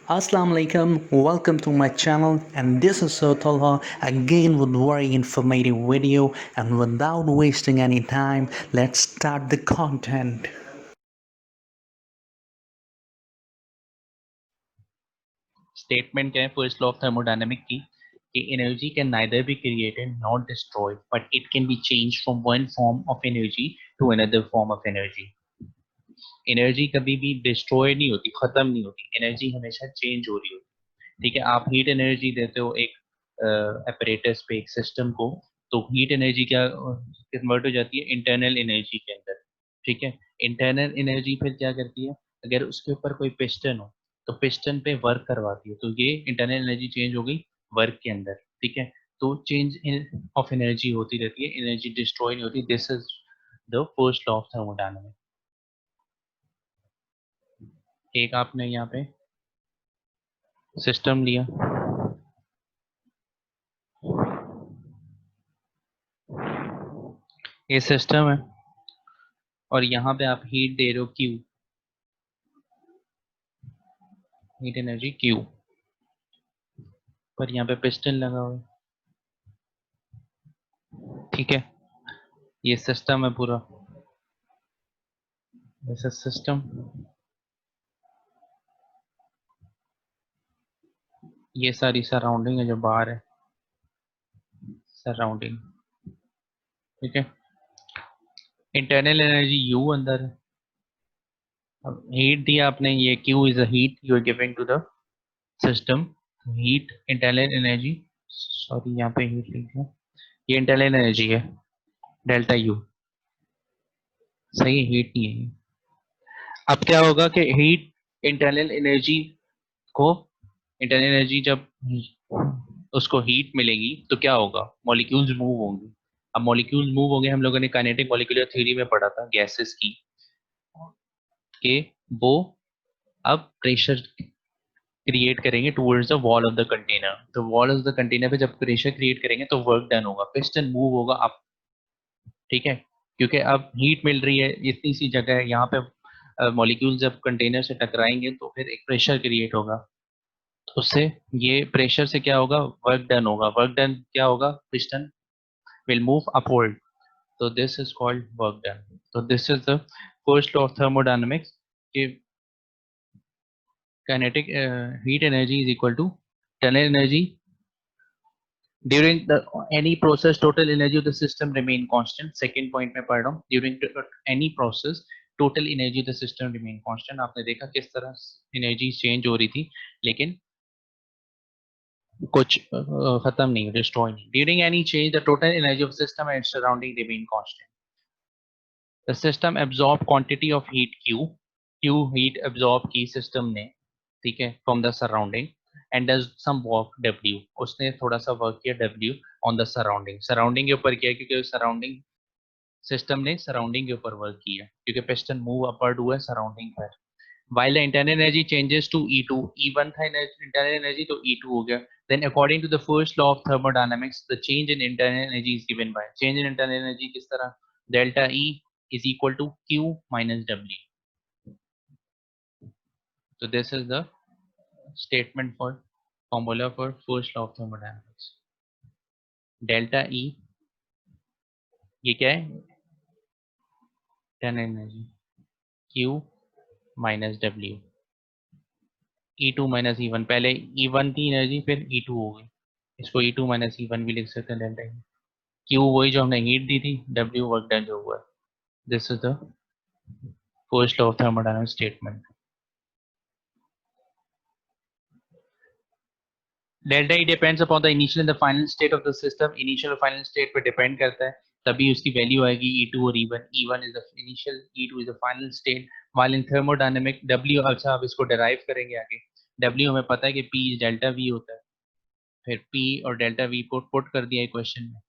Assalamu alaikum, welcome to my channel, and this is Sir Talha again with very informative video. And without wasting any time, let's start the content. Statement क्या है first law of thermodynamic की कि energy can neither be created not destroyed but it can be change from one form of energy to another form of energy. Energy कभी भी destroy नहीं होती, खत्म नहीं होती, एनर्जी हमेशा चेंज हो रही होती। ठीक है, आप हीट एनर्जी देते हो एक अपरेटस पे, एक सिस्टम को, तो हीट एनर्जी क्या कन्वर्ट हो जाती है इंटरनल एनर्जी के अंदर। ठीक है, इंटरनल एनर्जी फिर क्या करती है, अगर उसके ऊपर कोई पिस्टन हो तो पिस्टन पे वर्क करवाती है, तो ये इंटरनल एनर्जी चेंज हो गई वर्क के अंदर। ठीक है, तो चेंज ऑफ एनर्जी होती रहती है, एनर्जी डिस्ट्रॉय नहीं होती। This is the first law of thermodynamics. एक आपने यहाँ पे सिस्टम लिया, ये सिस्टम है, और यहाँ पे आप हीट दे रहे हो क्यू, हीट एनर्जी क्यू, पर यहाँ पे पिस्टन लगा हुआ है। ठीक है, ये सिस्टम है पूरा, दिस इज सिस्टम। ये सारी सराउंडिंग है जो बाहर है, सराउंडिंग। ठीक है, इंटरनल एनर्जी यू अंदर है। अब हीट दिया आपने, ये Q is a heat you are giving to the system. Heat internal energy, sorry यहाँ पे हीट लिख दिया, ये इंटरनल एनर्जी है डेल्टा यू। सही है, हीट नहीं है। अब क्या होगा कि हीट इंटरनल एनर्जी को, इंटरनल एनर्जी जब उसको हीट मिलेगी तो क्या होगा, मॉलिक्यूल्स मूव होंगे। अब मॉलिक्यूल्स मूव होंगे, हम लोगों ने काइनेटिक मॉलिक्यूलर थ्योरी में पढ़ा था गैसेस की, कि वो अब प्रेशर क्रिएट करेंगे towards the wall of the container. तो वॉल ऑफ द कंटेनर पे जब प्रेशर क्रिएट करेंगे तो वर्क डन होगा, पिस्टन मूव होगा अप। ठीक है, क्योंकि अब हीट मिल रही है, इतनी सी जगह है यहाँ पे, मॉलिक्यूल जब कंटेनर से टकराएंगे तो फिर एक प्रेशर क्रिएट होगा, तो उससे ये प्रेशर से क्या होगा, वर्क डन होगा। वर्क डन क्या होगा, piston will move upward, so this is called work done. So this is the first law of thermodynamics, कि kinetic heat energy is equal to internal energy during the any process, total energy of the system remain constant। second point में पढ़ रहा हूँ, during any process total energy of the system remain constant। आपने देखा किस तरह energy change हो रही थी, लेकिन कुछ खत्म नहीं, डिस्ट्रॉय नहीं। During any change the total energy of system and surrounding remain constant. The system absorb quantity of heat Q, Q heat absorb की सिस्टम ने, ठीक है, from the surrounding, and does some work W, उसने थोड़ा सा work किया W on the surrounding. Surrounding के ऊपर किया क्योंकि सराउंडिंग, सिस्टम ने सराउंडिंग के ऊपर वर्क किया क्योंकि पिस्टन मूव अपवर्ड हुआ है सराउंडिंग पर। While the internal energy changes to E2, E1 था internal energy तो E2 हो गया। Then according to the first law of thermodynamics, the change in internal energy is given by, change in internal energy किस तरह, delta E is equal to Q minus W. So this is the statement for formula for first law of thermodynamics. Delta E ये क्या है, internal energy, Q minus W, E2 minus E1, पहले E1 थी energy फिर E2 हो गई, इसको E2 minus E1 भी लिख सकते हैं डेल्टा E। क्यू वही जो हमने हीट दी थी, डब्ल्यू वर्क डन जो हुआ है। This is the first law of thermodynamic statement. Delta E depends upon the initial and the final state of the system. Initial और फाइनल स्टेट पे depend करता है, तभी उसकी वैल्यू आएगी E2 और E1। E1 is the initial, E2 is the final state. While in thermodynamic W, अच्छा आप इसको डिराइव करेंगे आगे। W हमें पता है कि P डेल्टा V होता है, फिर P और डेल्टा V पुट कर दिया इक्वेशन में,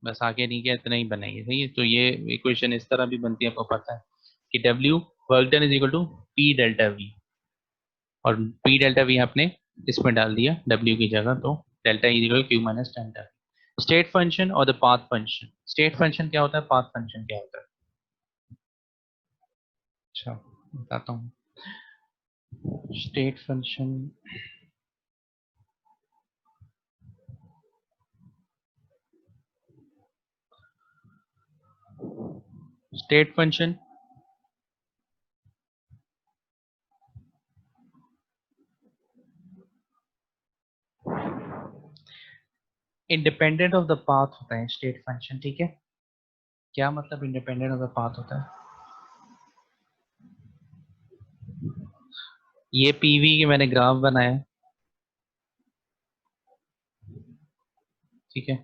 बस आगे नहीं किया, इतना ही बनाइए। सही है, तो ये इक्वेशन इस तरह भी बनती है, आपको पता है कि W work done is equal to P delta V, और P डेल्टा V आपने इसमें डाल दिया W की जगह, तो delta is equal Q minus delta. State function और the path function. State function क्या होता है, पाथ फंक्शन क्या होता है, अच्छा बताता हूँ। State function state function independent of the path होता है स्टेट फंक्शन, ठीक है। क्या मतलब इंडिपेंडेंट ऑफ द पाथ होता है? ये पीवी के मैंने ग्राफ बनाया, ठीक है,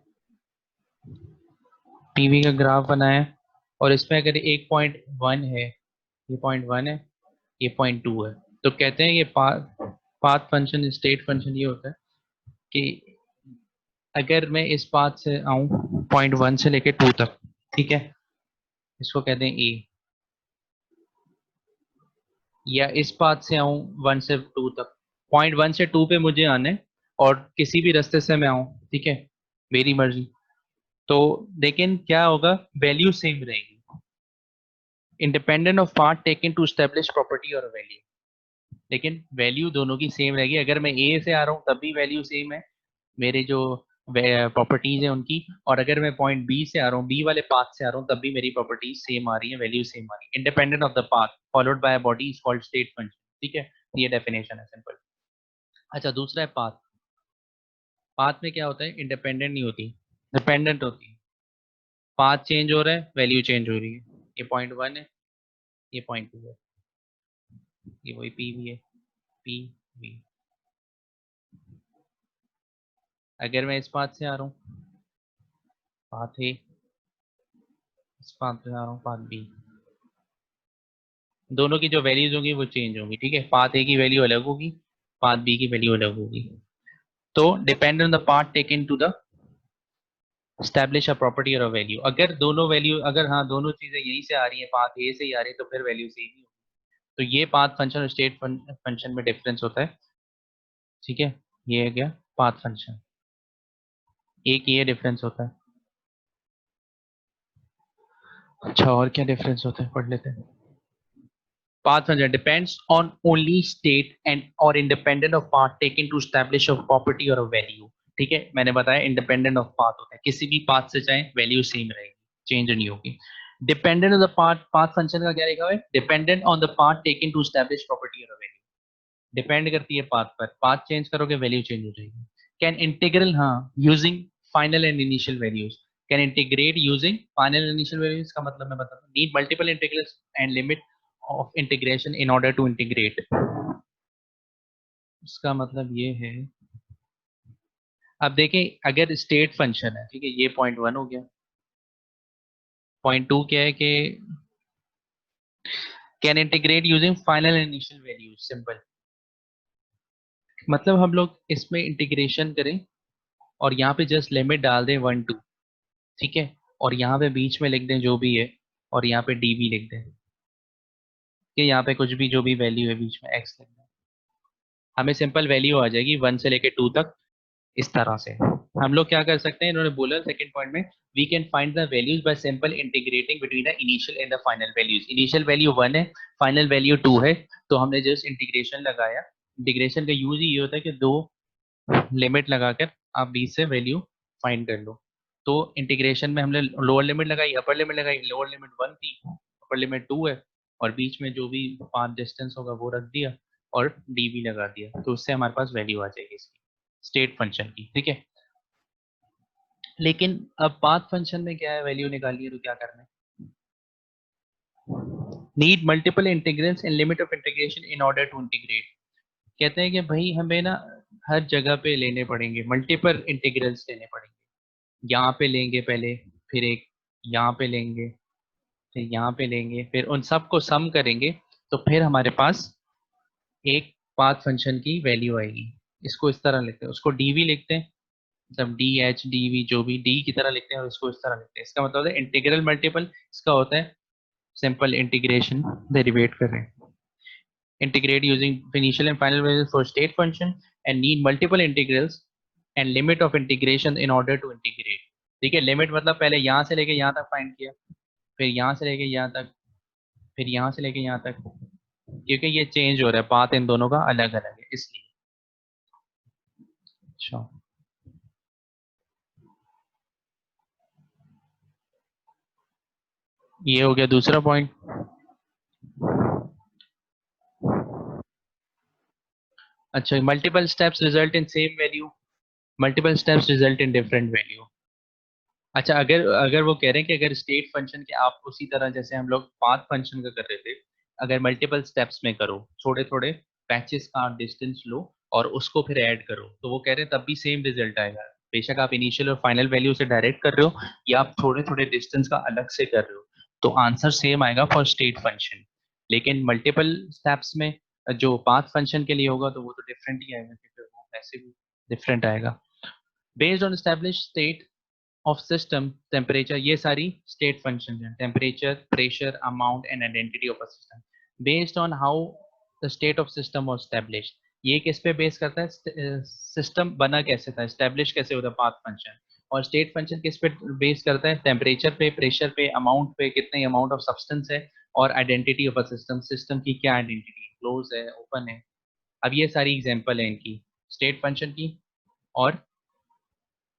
पीवी का ग्राफ बनाया और इसमें अगर 1.1 है, ये 0.1 है, ये 0.2 है, तो कहते हैं ये पाथ फंक्शन स्टेट फंक्शन ये होता है कि अगर मैं इस पाथ से आऊं 0.1 से लेके 2 तक, ठीक है, इसको कहते हैं ए, या इस पाथ से आऊं 1 से 2 तक, 0.1 से 2 पे मुझे आना है और किसी भी रास्ते से मैं आऊं, ठीक है, मेरी मर्जी। तो लेकिन क्या होगा, वैल्यू सेम रहेगी, independent of path taken to establish property और वैल्यू, लेकिन वैल्यू दोनों की सेम रहेगी। अगर मैं ए से आ रहा हूँ तब भी वैल्यू सेम है मेरे जो प्रॉपर्टीज है उनकी, और अगर मैं पॉइंट बी से आ रहा हूँ, बी वाले पाथ से आ रहा हूँ, तब भी मेरी प्रॉपर्टीज सेम आ रही है, वैल्यू सेम आ रही है। Independent of the path followed by body is called state function, ठीक है, ये डेफिनेशन है सिंपल। अच्छा, दूसरा है पाथ। पाथ में क्या होता है, इंडिपेंडेंट नहीं होती, डिपेंडेंट होती है। पाथ चेंज हो रहा है, वैल्यू चेंज हो रही है। ये 0.1 है, ये 0.2 है, ये वही पी वी है, पी वी। अगर मैं इस पाथ से आ रहा हूँ, पाथ ए, इस पाथ पे आ रहा हूँ, पाथ बी, दोनों की जो वैल्यूज होंगी वो चेंज होंगी, ठीक है। पाथ ए की वैल्यू अलग होगी, पाथ बी की वैल्यू अलग होगी। तो depend on the path taken to the establish a property और अ वैल्यू, अगर दोनों वैल्यू, अगर हाँ दोनों चीजें यहीं से आ रही है, पाथ ए से ही आ रही है, तो फिर वैल्यू सेम ही होगी। तो ये पाथ फंक्शन और स्टेट फंक्शन में डिफरेंस होता है, ठीक है। ये है क्या, पाथ फंक्शन, एक ये डिफरेंस होता है। अच्छा, और क्या डिफरेंस होता है, पढ़ लेते हैं। Path function depends on only state and or independent of path taken to establish a property or a value, ठीक है। मैंने बताया इंडिपेंडेंट ऑफ पाथ होता है, किसी भी पाथ से चाहे वैल्यू सेम रहेगी, चेंज नहीं होगी। Dependent on the path, path function का क्या लिखा हुआ है, dependent on the path taken to establish property और वैल्यू, डिपेंड करती है पाथ पर, पाथ चेंज करोगे वैल्यू चेंज हो जाएगी। कैन इंटीग्रल, हाँ, using final and initial values, can integrate using final and initial values का मतलब मैं बताता हूँ, need multiple integrals and limit of integration in order to integrate. उसका मतलब ये है, अब देखें, अगर स्टेट फंक्शन है, ठीक है, ये 0.1 हो गया, 0.2 क्या है कि can integrate using final and initial values, simple. मतलब हम लोग इसमें इंटीग्रेशन करें और यहाँ पे जस्ट लिमिट डाल दें 1 2, ठीक है, और यहाँ पे बीच में लिख दें जो भी है, और यहाँ पे डी भी लिख दें, कि यहाँ पे कुछ भी जो भी वैल्यू है बीच में एक्स लिख दें, हमें सिंपल वैल्यू आ जाएगी 1 से लेके 2 तक। इस तरह से हम लोग क्या कर सकते हैं, इन्होंने बोला सेकंड पॉइंट में, we can find the values by simple integrating between the initial and the final values. Initial value 1 है, फाइनल वैल्यू 2 है, तो हमने जस्ट इंटीग्रेशन लगाया। इंटीग्रेशन का यूज ही ये होता है कि दो लिमिट लगाकर आप बीच से वैल्यू फाइंड कर लो। तो इंटीग्रेशन में हमने लोअर लिमिट लगाई, अपर लिमिट लगाई, लोअर लिमिट 1 थी, अपर लिमिट 2 है, और बीच में जो भी पाथ डिस्टेंस होगा वो रख दिया और डी भी लगा दिया, तो उससे हमारे पास वैल्यू आ जाएगी इसकी, स्टेट फंक्शन की, ठीक है। लेकिन अब पाथ फंक्शन में क्या है, वैल्यू निकालिए तो क्या करना है, need multiple integrals and limit of integration in order to integrate. कहते हैं कि भाई हमें ना हर जगह पे लेने पड़ेंगे, मल्टीपल इंटीग्रल्स लेने पड़ेंगे। यहाँ पे लेंगे पहले, फिर एक यहाँ पे लेंगे, फिर यहाँ पे लेंगे, फिर उन सबको सम करेंगे, तो फिर हमारे पास एक पाथ फंक्शन की वैल्यू आएगी। इसको इस तरह लिखते हैं, उसको डी भी लिखते हैं, मतलब डी एच डी वी जो भी डी की तरह लिखते हैं, और इसको इस तरह लिखते हैं। इसका मतलब है इंटीग्रल मल्टीपल, इसका होता है सिंपल इंटीग्रेशन, डेरिवेट कर रहे हैं, integrate using initial and final values for state function and need multiple integrals and limit of integration in order to integrate। ठीक है, लिमिट मतलब पहले यहाँ से लेके यहाँ तक फाइंड किया, फिर यहाँ से लेके यहाँ तक, फिर यहाँ से लेके यहाँ तक, क्योंकि ये चेंज हो रहा है, पाथ इन दोनों का अलग अलग है इसलिए। अच्छा, ये हो गया दूसरा पॉइंट। अच्छा, multiple steps result in same value, multiple steps result in different value. अच्छा, अगर अगर वो कह रहे हैं कि अगर स्टेट फंक्शन के आप उसी तरह जैसे हम लोग पाथ फंक्शन का कर रहे थे, अगर मल्टीपल स्टेप्स में करो, थोड़े थोड़े पैचेस का डिस्टेंस लो और उसको फिर ऐड करो, तो वो कह रहे हैं तब भी सेम रिजल्ट आएगा। बेशक आप इनिशियल और फाइनल वैल्यू से डायरेक्ट कर रहे हो या आप थोड़े थोड़े डिस्टेंस का अलग से कर रहे हो, तो आंसर सेम आएगा फॉर स्टेट फंक्शन। लेकिन मल्टीपल स्टेप्स में जो पाथ फंक्शन के लिए होगा तो वो तो डिफरेंट ही आएगा, क्योंकि वो ऐसे भी डिफरेंट आएगा। Based on establish state of system temperature, ये सारी स्टेट फंक्शन हैं, temperature, pressure, amount and identity of a system. Based on how the state of system was establish, ये किस पे बेस करता है, सिस्टम बना कैसे था, एस्टेब्लिश कैसे होता है पाथ फंक्शन। और स्टेट फंक्शन किस पे बेस करता है, टेम्परेचर पे, प्रेशर पे, अमाउंट पे, कितने अमाउंट ऑफ सब्सटेंस है, और identity of a system, system की क्या आइडेंटिटी, क्लोज है, ओपन है। अब ये सारी एग्जांपल है इनकी, स्टेट फंक्शन की और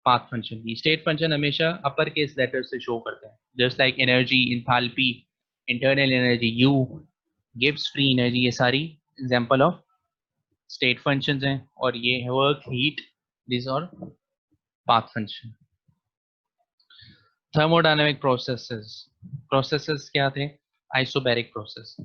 पाथ फंक्शन की। स्टेट फंक्शन हमेशा अपर केस लेटर से शो करते हैं, just like energy, enthalpy, internal energy, you, Gibbs free energy, ये सारी एग्जांपल ऑफ स्टेट फंक्शंस हैं। और ये है वर्क, हीट, दिस और path function. Thermodynamic processes, processes क्या थे, आइसोबैरिक प्रोसेस।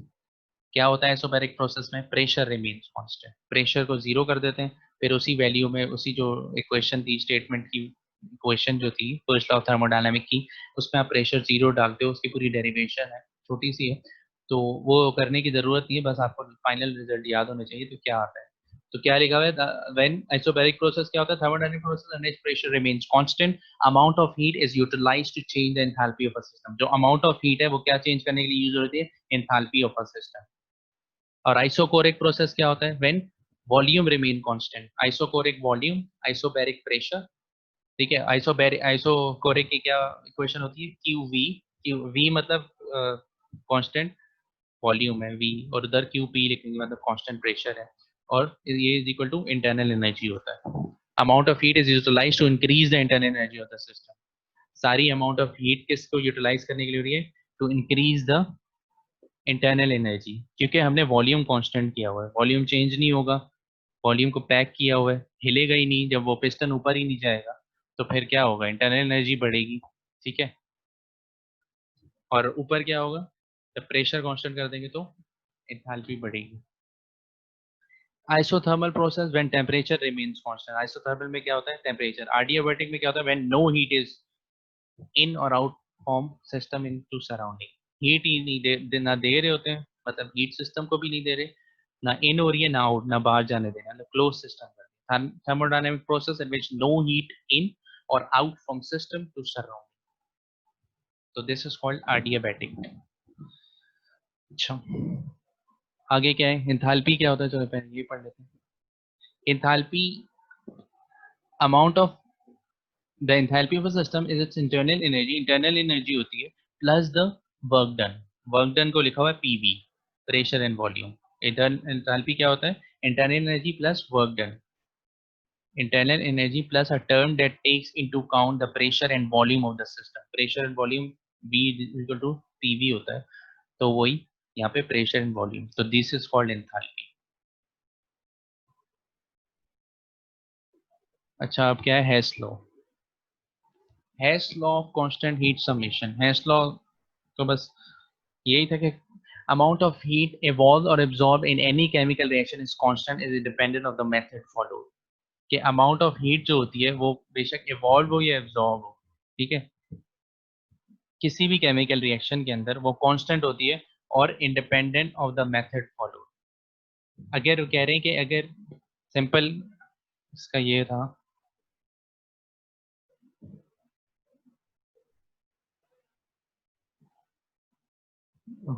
क्या होता है आइसोबैरिक प्रोसेस में, प्रेशर रिमेन्स कांस्टेंट, प्रेशर को जीरो कर देते हैं, फिर उसी वैल्यू में उसी जो इक्वेशन थी स्टेटमेंट की, इक्वेशन जो थी फर्स्ट लॉ ऑफ थर्मोडायनामिक की, उसमें आप प्रेशर जीरो डालते हो, उसकी पूरी डेरिवेशन है, छोटी सी है, तो वो करने की जरूरत नहीं है, बस आपको फाइनल रिजल्ट याद होने चाहिए तो क्या आता है। तो क्या लिखा हुआ है, व्हेन आइसोबैरिक प्रोसेस क्या होता है, thermodynamic process and pressure remains constant, amount of heat is utilized to change the enthalpy of a system. जो अमाउंट ऑफ हीट है वो क्या चेंज करने के लिए यूज होती है, एंथैल्पी ऑफ अ सिस्टम। और आइसोकोरिक प्रोसेस क्या होता है, when volume remain constant, isochoric volume, isobaric pressure. ठीक है, आइसोबैरिक आइसोकोरिक की क्या इक्वेशन होती है, क्यू वी, क्यू वी मतलब कांस्टेंट वॉल्यूम है वी, और उधर क्यू पी लिखेंगे मतलब कांस्टेंट प्रेशर है, और ये is equal to internal energy होता है। Amount of heat is utilized to increase the internal energy of the system. सारी अमाउंट ऑफ हीट किसको यूटिलाइज करने के लिए हो रही है, to increase the internal energy, क्योंकि हमने वॉल्यूम कांस्टेंट किया हुआ है, वॉल्यूम चेंज नहीं होगा, वॉल्यूम को पैक किया हुआ है, हिलेगा ही नहीं, जब वो पिस्टन ऊपर ही नहीं जाएगा तो फिर क्या होगा, इंटरनल एनर्जी बढ़ेगी। ठीक है, और ऊपर क्या होगा, जब प्रेशर कांस्टेंट कर देंगे तो एंथैल्पी बढ़ेगी। Isothermal process when temperature remains constant, isothermal में क्या होता है, टेम्परेचर। एडियाबैटिक में क्या होता है, when no heat is in और out from system into surrounding, heat ही नहीं ना दे रहे होते हैं, मतलब हीट सिस्टम को भी नहीं दे रहे, ना इन हो रही है ना आउट, ना बाहर जाने दे रहे, मतलब क्लोज सिस्टम कर, thermodynamic process in which no heat in और out from system to surrounding, तो दिस इज कॉल्ड एडियाबैटिक। अच्छा, आगे क्या है, एंथैल्पी क्या होता है, चलो पहले ये पढ़ लेते हैं। Enthalpy, amount of the enthalpy of a system is it's internal energy, internal energy होती है plus the work done, work done को लिखा हुआ है PV, pressure and volume. Enthalpy क्या होता है, internal energy plus work done, internal energy plus a term that takes into count the pressure and volume of the system, pressure and volume V is equal to PV होता है, तो वही यहाँ पे pressure and volume, तो this is called enthalpy। अच्छा, अब क्या है Hess law, Hess law of constant heat summation. Hess law तो बस यही था कि amount of heat evolved or absorbed in any chemical reaction is constant is independent of the method followed, कि अमाउंट ऑफ हीट जो होती है वो बेशक इवॉल्व हो या एब्जॉर्ब हो, ठीक है, किसी भी केमिकल रिएक्शन के अंदर वो कांस्टेंट होती है और independent of the method follow. अगर कह रहे हैं कि अगर सिंपल इसका ये था,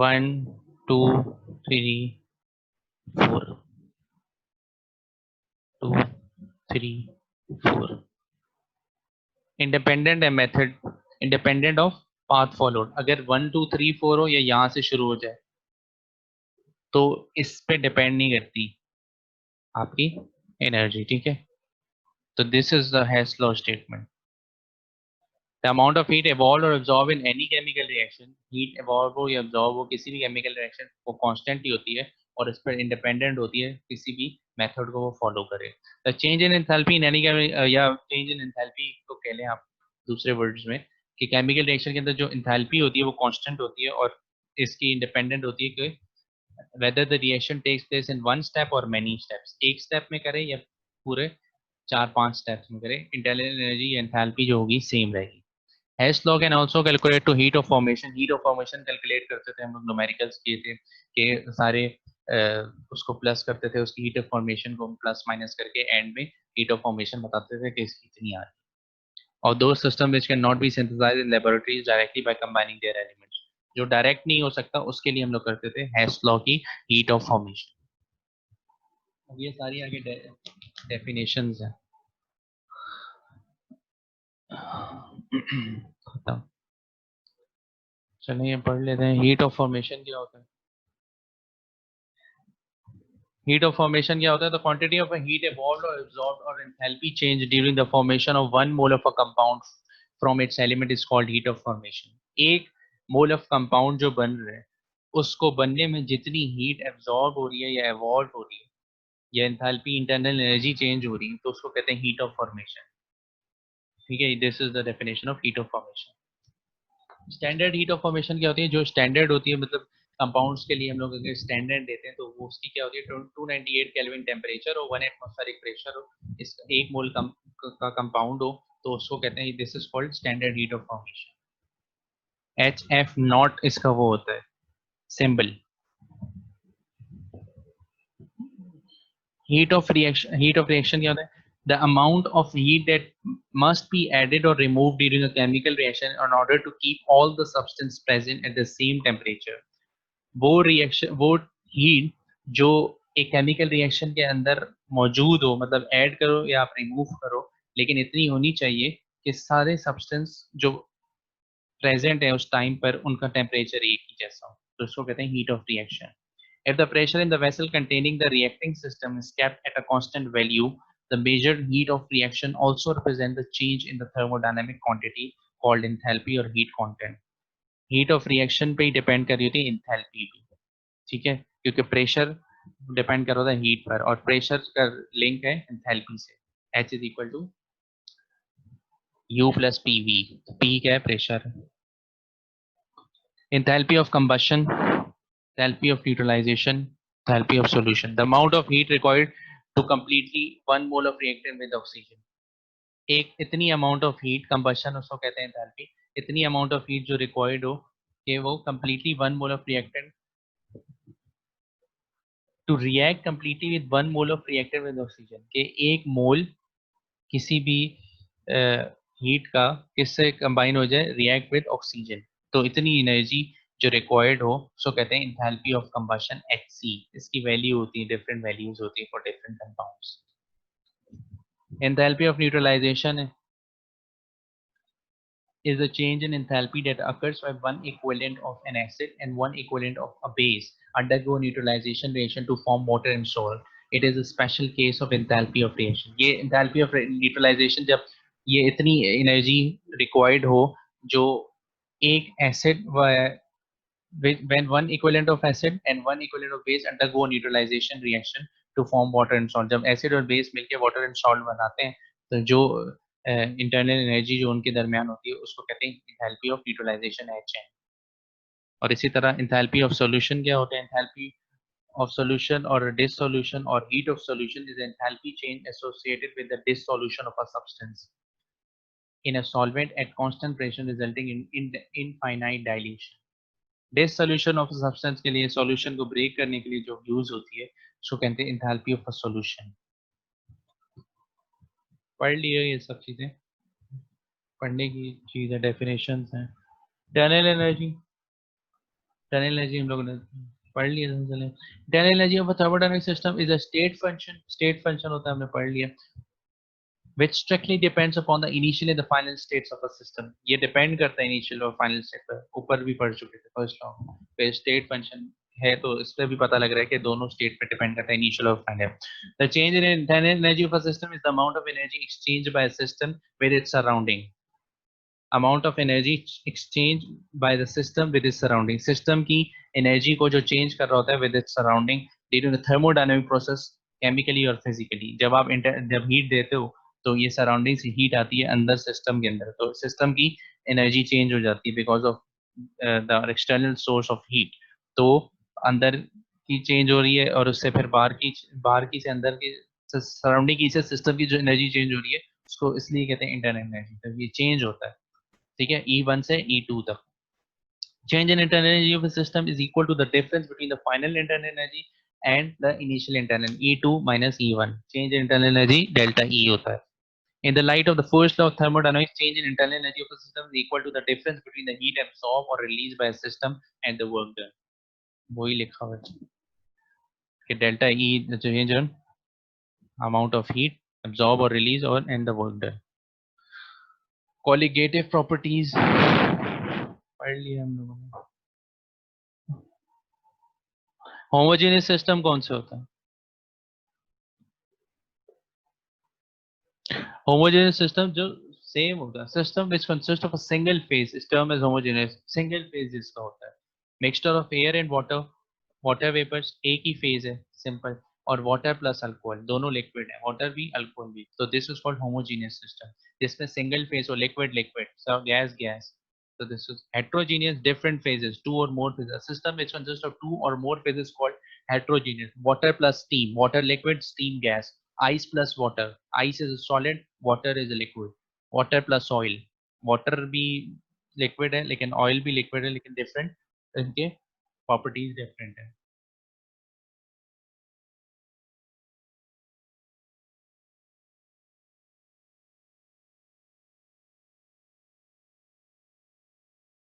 1 2 3 4 2 3 4, इंडिपेंडेंट है method, independent of path followed, अगर 1 2 3 4 हो या यहाँ से शुरू हो जाए, तो इस पे डिपेंड नहीं करती आपकी एनर्जी, ठीक है। तो this is the Hess law statement. The amount of heat evolved और absorbed in any chemical reaction, heat evolve हो या absorb हो किसी भी केमिकल रिएक्शन, वो कांस्टेंट ही होती है और इस पर इंडिपेंडेंट होती है किसी भी मेथड को वो फॉलो करे। The change in enthalpy in any या चेंज इन एंथैल्पी को कह लें आप दूसरे वर्ड्स में कि केमिकल रिएक्शन के अंदर जो एंथैल्पी होती है वो कांस्टेंट होती है और इसकी इंडिपेंडेंट होती है कि whether the reaction takes place in one step or many steps, एक स्टेप में करे या पूरे 4-5 स्टेप्स में करे, इंटरनल एनर्जी या एंथैल्पी जो होगी सेम रहेगी। Hess law can also calculate to heat of formation, heat of formation calculate करते थे हम लोग, न्यूमेरिकल्स किए थे कि सारे उसको प्लस करते थे, उसकी हीट ऑफ फॉर्मेशन को प्लस माइनस करके एंड में हीट ऑफ फॉर्मेशन बताते थे कि इसकी इतनी आ रही है। और दो system which can not be synthesised in laboratories directly by combining their elements, जो डायरेक्ट नहीं हो सकता उसके लिए हम लोग करते थे हेस लॉ की हीट ऑफ फॉर्मेशन। अब ये सारी आगे डेफिनेशंस हैं। खत्म। चलिए पढ़ लेते हैं हीट ऑफ फॉर्मेशन क्या होता है। Heat of formation क्या होता है? The quantity of a heat evolved or absorbed or enthalpy change during the formation of one mole of a compound from its element is called heat of formation. एक mole of compound जो बन रहे हैं उसको बनने में जितनी heat absorb हो रही है या एवॉल्व हो रही है या एंथैल्पी इंटरनल एनर्जी चेंज हो रही है तो उसको कहते हैं हीट ऑफ फॉर्मेशन, ठीक है। This is the definition of heat of formation. Standard heat of formation क्या होती है? जो स्टैंडर्ड होती है, मतलब कंपाउंड्स के लिए हम लोग अगर स्टैंडर्ड देते हैं तो वो उसकी क्या होती है? 298 केल्विन टेम्परेचर और 1 एटमॉस्फेरिक प्रेशर हो, इस एक मोल का कंपाउंड हो तो उसको कहते हैं this is called standard heat of formation. H F not इसका वो होता है सिंबल। हीट ऑफ रिएक्शन क्या होता है? The amount of heat that must be added or removed during a chemical reaction in order to keep all the substance present at the same temperature. वो reaction, वो heat जो एक chemical reaction के अंदर मौजूद हो, मतलब ऐड करो या आप रिमूव करो, लेकिन इतनी होनी चाहिए कि सारे सब्सटेंस जो प्रेजेंट है उस टाइम पर उनका टेम्परेचर एक ही जैसा हो, तो इसको कहते हैं heat of reaction. If the pressure in the vessel containing the reacting system is kept at a constant value, the measured heat of reaction also represents the change in the thermodynamic quantity called enthalpy or heat content. Heat of reaction पे ही depend कर रही होती है enthalpy भी, ठीक है, क्योंकि pressure depend कर रहा है हीट पर और प्रेशर का लिंक है एंथैल्पी से। H is equal to U plus P V. P क्या है? Pressure. Enthalpy of combustion, enthalpy of neutralization, enthalpy of solution, the amount of heat required to completely 1 mole of reactant with oxygen। एक इतनी amount of heat, combustion उसको कहते हैं enthalpy, इतनी amount of heat जो required हो कि वो completely 1 mole of reactant to react completely with 1 mole of reactant with oxygen, के एक मोल किसी भी हीट का किससे कंबाइन हो जाए? रिएक्ट विद ऑक्सीजन, तो इतनी एनर्जी जो रिक्वायर्ड हो उसको कहते हैं एंथैल्पी ऑफ कंबशन, HC। इसकी वैल्यू होती है, डिफरेंट वैल्यूज होती है for different compounds. Enthalpy of neutralization is a change in enthalpy that occurs when one equivalent of an acid and one equivalent of a base undergo neutralization reaction to form water and salt. It is a special case of enthalpy of reaction. ये enthalpy of neutralization जब ये इतनी energy required हो जो एक acid when one equivalent of acid and one equivalent of base undergo neutralization reaction to form water and salt। जब acid और base मिलके वाटर एंड सॉल्ट बनाते हैं तो जो इंटरनल एनर्जी जो उनके दरमियान होती है उसको कहते हैं एंथैल्पी ऑफ न्यूट्रलाइजेशन, HN। और इसी तरह एंथैल्पी ऑफ सॉल्यूशन क्या होता है? Enthalpy of solution or dissolution or heat of solution is enthalpy change associated with the dissolution of a substance in a solvent at constant pressure resulting in infinite dilution। dissolution of a substance के लिए solution को break करने के लिए जो use होती है उसको कहते हैं enthalpy of a solution। पढ़ लिया ये सब चीजें, पढ़ने की चीज है, डेफिनेशंस हैं। टनल एनर्जी, टनल एनर्जी हम लोगों ने पढ़ लिया। चले, tunnel energy of a thermodynamic system is a state function, state function होता है, हमने पढ़ लिया। which strictly depends upon the initial and the final states of a system। ये डिपेंड करता है इनिशियल और फाइनल स्टेट पर, ऊपर भी पढ़ चुके थे फर्स्ट लॉ पे। स्टेट फंक्शन है, तो इससे भी पता लग रहा है कि दोनों स्टेट पे डिपेंड करता है, इनिशियल और final. The change in internal energy of a system is the amount of energy exchange bye a system with its surrounding. Amount of energy exchange by the system with its surrounding. System की energy को जो change कर रहा होता है with its surrounding during the thermodynamic process, chemically और physically. जब आप जब हीट देते हो तो ये सराउंडिंग से हीट आती है अंदर सिस्टम के अंदर, तो सिस्टम की एनर्जी चेंज हो जाती है because of the external source of heat. तो अंदर की चेंज हो रही है और उससे फिर बाहर की से अंदर की सराउंडिंग की से सिस्टम की जो एनर्जी चेंज हो रही है उसको इसलिए कहते हैं इंटरनल एनर्जी. तो ये चेंज होता है, ठीक है, E1 से E2 तक. Change in internal energy of a system is equal to the difference between the final internal energy and the initial internal, E2 minus E1. Change in internal energy delta E होता है. In the light of the first law of thermodynamics, change in internal energy of a system is equal to the difference between the heat absorbed or released by a system and the work done. वही लिखा हुआ है कि delta E the change in amount of heat absorbed or released or and the work done. Colligative properties पढ़ लिया हम लोगों ने. होमोजेनियस सिस्टम कौन से होता है? होमोजेनियस सिस्टम जो सेम होता है. System which consist of a single phase is term as homogeneous. Single phase जिसका होता है. Mixture of air and water, water vapours एक ही फेज है सिंपल, और वाटर प्लस अल्कोहल दोनों लिक्विड है, वाटर भी अल्कोहल भी, तो this is called homogeneous system. जिसमें सिंगल फेज हो, liquid liquid, gas gas. So this is heterogeneous, different phases, two or more phases. A system which consists of two or more phases called heterogeneous. Water plus steam, water liquid, steam gas. Ice plus water, ice is a solid, water is a liquid. Water plus oil, water भी liquid है लेकिन oil भी liquid है, लेकिन different इनके properties different है.